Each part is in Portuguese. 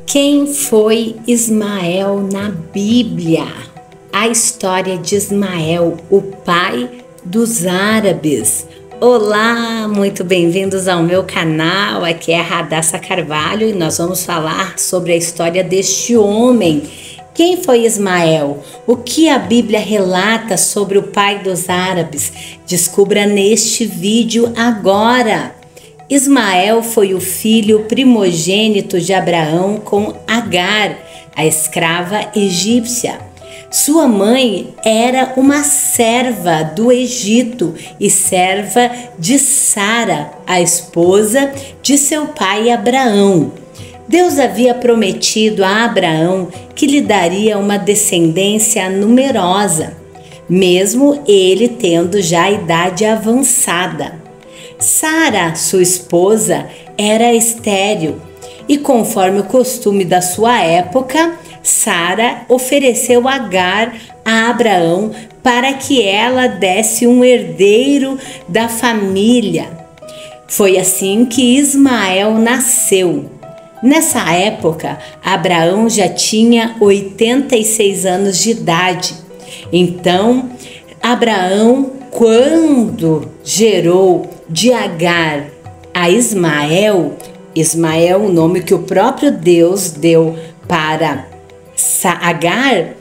Quem foi Ismael na Bíblia? A história de Ismael, o pai dos árabes. Olá, muito bem-vindos ao meu canal. Aqui é a Radassa Carvalho e nós vamos falar sobre a história deste homem. Quem foi Ismael? O que a Bíblia relata sobre o pai dos árabes? Descubra neste vídeo agora. Ismael foi o filho primogênito de Abraão com Agar, a escrava egípcia. Sua mãe era uma serva do Egito e serva de Sara, a esposa de seu pai Abraão. Deus havia prometido a Abraão que lhe daria uma descendência numerosa, mesmo ele tendo já a idade avançada. Sara, sua esposa, era estéril e, conforme o costume da sua época, Sara ofereceu Agar a Abraão para que ela desse um herdeiro da família. Foi assim que Ismael nasceu. Nessa época, Abraão já tinha 86 anos de idade. Então, Abraão, quando gerou de Agar a Ismael, o nome que o próprio Deus deu para Agar,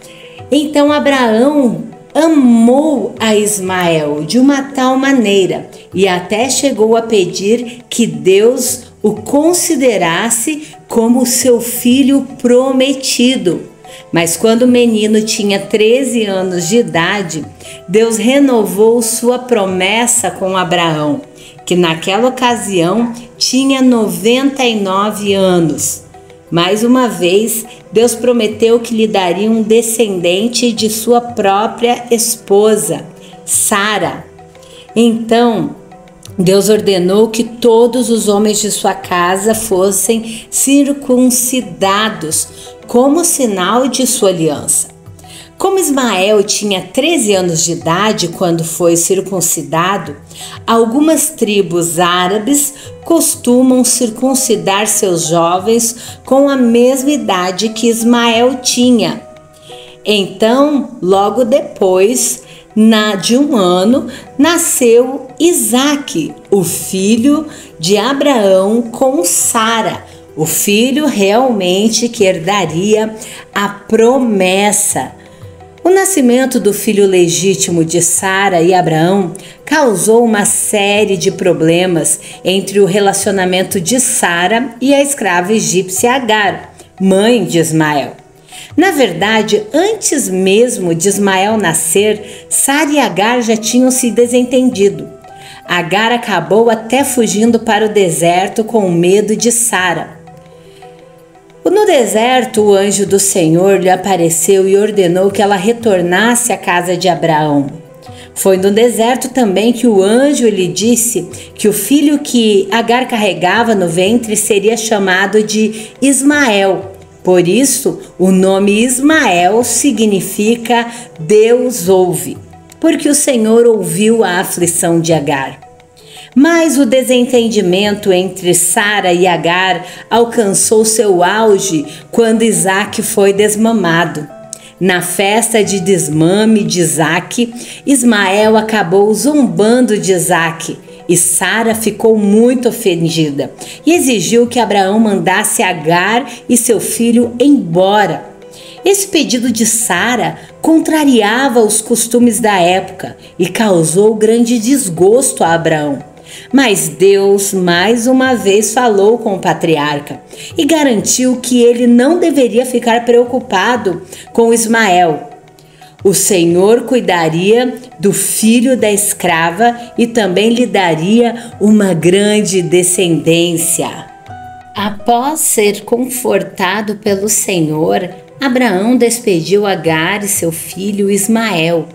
então Abraão amou a Ismael de uma tal maneira e até chegou a pedir que Deus o considerasse como seu filho prometido. Mas quando o menino tinha 13 anos de idade, Deus renovou sua promessa com Abraão, que naquela ocasião tinha 99 anos. Mais uma vez, Deus prometeu que lhe daria um descendente de sua própria esposa, Sara. Então, Deus ordenou que todos os homens de sua casa fossem circuncidados como sinal de sua aliança. Como Ismael tinha 13 anos de idade quando foi circuncidado, algumas tribos árabes costumam circuncidar seus jovens com a mesma idade que Ismael tinha. Então, logo depois de um ano, nasceu Isaque, o filho de Abraão com Sara, o filho realmente que herdaria a promessa. O nascimento do filho legítimo de Sara e Abraão causou uma série de problemas entre o relacionamento de Sara e a escrava egípcia Agar, mãe de Ismael. Na verdade, antes mesmo de Ismael nascer, Sara e Agar já tinham se desentendido. Agar acabou até fugindo para o deserto com medo de Sara. No deserto, o anjo do Senhor lhe apareceu e ordenou que ela retornasse à casa de Abraão. Foi no deserto também que o anjo lhe disse que o filho que Agar carregava no ventre seria chamado de Ismael. Por isso, o nome Ismael significa Deus ouve, porque o Senhor ouviu a aflição de Agar. Mas o desentendimento entre Sara e Agar alcançou seu auge quando Isaque foi desmamado. Na festa de desmame de Isaque, Ismael acabou zombando de Isaque e Sara ficou muito ofendida e exigiu que Abraão mandasse Agar e seu filho embora. Esse pedido de Sara contrariava os costumes da época e causou grande desgosto a Abraão. Mas Deus mais uma vez falou com o patriarca e garantiu que ele não deveria ficar preocupado com Ismael. O Senhor cuidaria do filho da escrava e também lhe daria uma grande descendência. Após ser confortado pelo Senhor, Abraão despediu Agar e seu filho Ismael.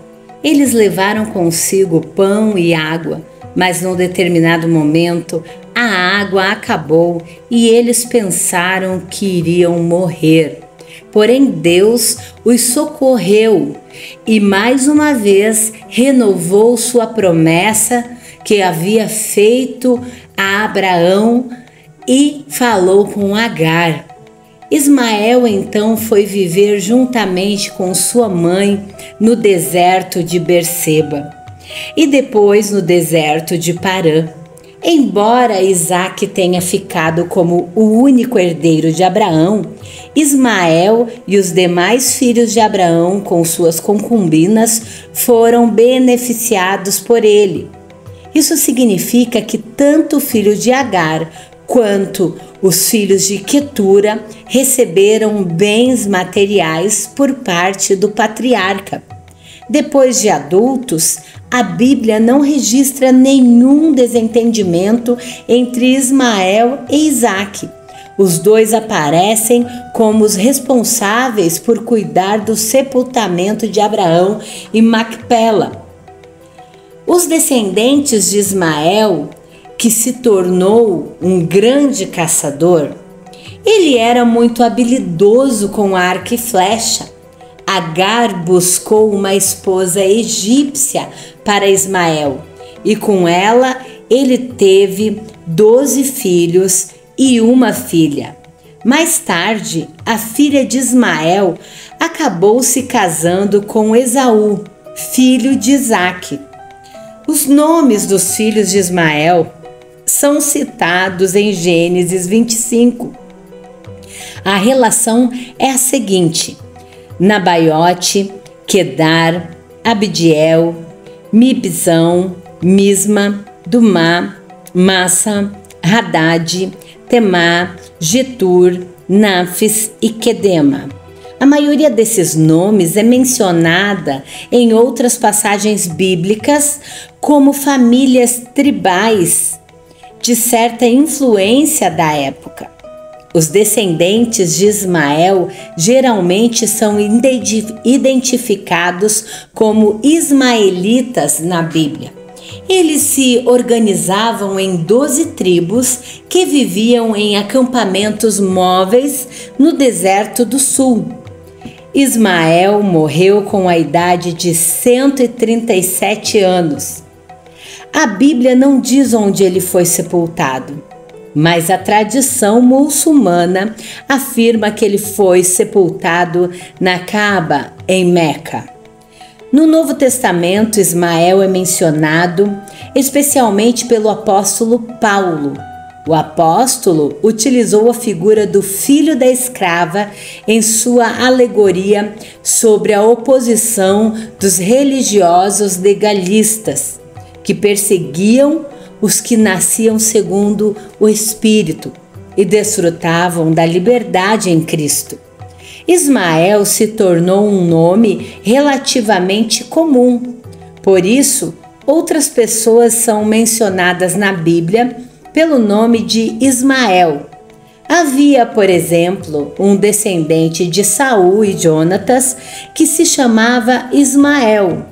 Eles levaram consigo pão e água, mas num determinado momento a água acabou e eles pensaram que iriam morrer. Porém, Deus os socorreu e mais uma vez renovou sua promessa que havia feito a Abraão e falou com Agar. Ismael então foi viver juntamente com sua mãe no deserto de Berseba e depois no deserto de Parã. Embora Isaque tenha ficado como o único herdeiro de Abraão, Ismael e os demais filhos de Abraão com suas concubinas foram beneficiados por ele. Isso significa que tanto o filho de Agar quanto os filhos de Quetura receberam bens materiais por parte do patriarca. Depois de adultos, a Bíblia não registra nenhum desentendimento entre Ismael e Isaque. Os dois aparecem como os responsáveis por cuidar do sepultamento de Abraão em Macpela. Os descendentes de Ismael, que se tornou um grande caçador, ele era muito habilidoso com arco e flecha. Agar buscou uma esposa egípcia para Ismael e com ela ele teve 12 filhos e uma filha. Mais tarde, a filha de Ismael acabou se casando com Esaú, filho de Isaque. Os nomes dos filhos de Ismael são citados em Gênesis 25. A relação é a seguinte: Nabaiote, Quedar, Abdiel, Mibzão, Misma, Dumá, Massa, Hadad, Temá, Getur, Nafis e Quedema. A maioria desses nomes é mencionada em outras passagens bíblicas como famílias tribais de certa influência da época. Os descendentes de Ismael geralmente são identificados como ismaelitas na Bíblia. Eles se organizavam em 12 tribos que viviam em acampamentos móveis no deserto do sul. Ismael morreu com a idade de 137 anos. A Bíblia não diz onde ele foi sepultado, mas a tradição muçulmana afirma que ele foi sepultado na Kaaba, em Meca. No Novo Testamento, Ismael é mencionado especialmente pelo apóstolo Paulo. O apóstolo utilizou a figura do filho da escrava em sua alegoria sobre a oposição dos religiosos legalistas, que perseguiam os que nasciam segundo o Espírito e desfrutavam da liberdade em Cristo. Ismael se tornou um nome relativamente comum. Por isso, outras pessoas são mencionadas na Bíblia pelo nome de Ismael. Havia, por exemplo, um descendente de Saul e Jonatas que se chamava Ismael.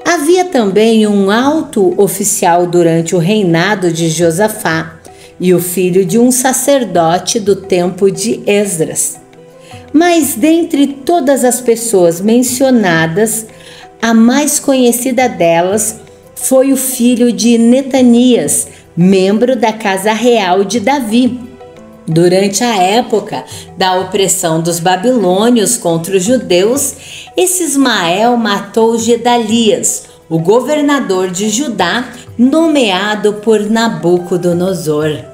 Havia também um alto oficial durante o reinado de Josafá e o filho de um sacerdote do tempo de Esdras. Mas dentre todas as pessoas mencionadas, a mais conhecida delas foi o filho de Netanias, membro da casa real de Davi. Durante a época da opressão dos babilônios contra os judeus, esse Ismael matou Gedalias, o governador de Judá, nomeado por Nabucodonosor.